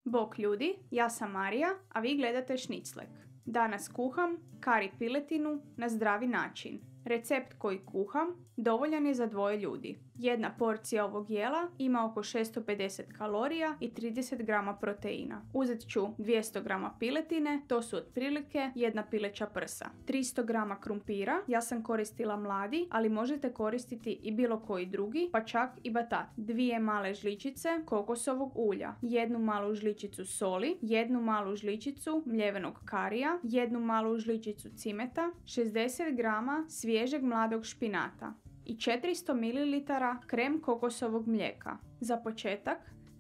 Bok ljudi, ja sam Marija, a vi gledate Šniclek. Danas kuham kari piletinu na zdravi način. Recept koji kuham dovoljan je za 2 ljudi. Jedna porcija ovog jela ima oko 650 kalorija i 30 grama proteina. Uzet ću 200 grama piletine, to su otprilike jedna pileća prsa. 300 grama krumpira, ja sam koristila mladi, ali možete koristiti i bilo koji drugi, pa čak i batat. 2 male žličice kokosovog ulja, 1 malu žličicu soli, 1 malu žličicu mljevenog karija, 1 malu žličicu cimeta, 60 grama svježeg mladog špinata i 400 ml krem kokosovog mlijeka. Za početak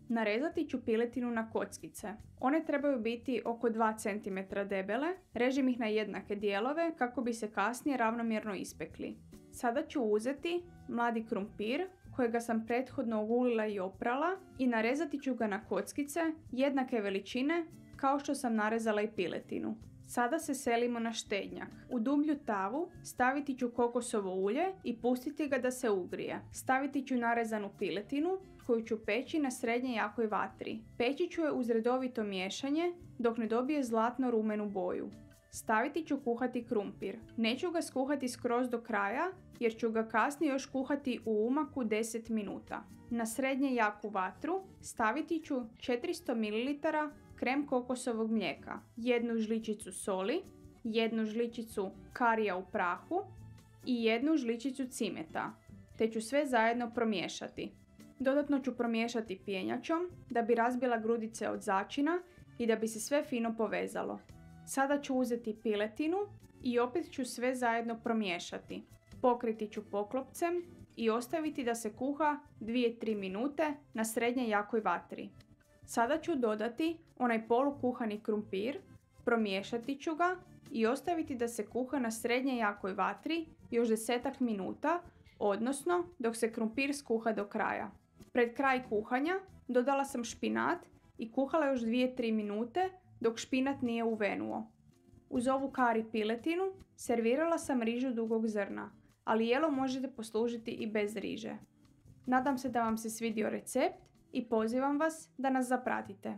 narezati ću piletinu na kockice. One trebaju biti oko 2 cm debele, režem ih na jednake dijelove kako bi se kasnije ravnomjerno ispekli. Sada ću uzeti mladi krumpir kojega sam prethodno ogulila i oprala i narezati ću ga na kockice jednake veličine kao što sam narezala i piletinu. Sada se selimo na štednjak. U dublju tavu staviti ću kokosovo ulje i pustiti ga da se ugrije. Staviti ću narezanu piletinu koju ću peći na srednje jakoj vatri. Peći ću je uz redovito miješanje dok ne dobije zlatno rumenu boju. Staviti ću kuhati krumpir. Neću ga skuhati skroz do kraja jer ću ga kasnije još kuhati u umaku 10 minuta. Na srednje jaku vatru staviti ću 400 ml krem kokosovog mlijeka, 1 žličicu soli, 1 žličicu karija u prahu i 1 žličicu cimeta, te ću sve zajedno promiješati. Dodatno ću promiješati pjenjačom da bi razbila grudice od začina i da bi se sve fino povezalo. Sada ću uzeti piletinu i opet ću sve zajedno promiješati. Pokriti ću poklopcem i ostaviti da se kuha 2-3 minute na srednje jakoj vatri. Sada ću dodati onaj polukuhani krumpir, promiješati ću ga i ostaviti da se kuha na srednje jakoj vatri još 10 minuta, odnosno dok se krumpir skuha do kraja. Pred kraj kuhanja dodala sam špinat i kuhala još 2-3 minute dok špinat nije uvenuo. Uz ovu kari piletinu servirala sam rižu dugog zrna, ali jelo možete poslužiti i bez riže. Nadam se da vam se svidio recept i pozivam vas da nas zapratite.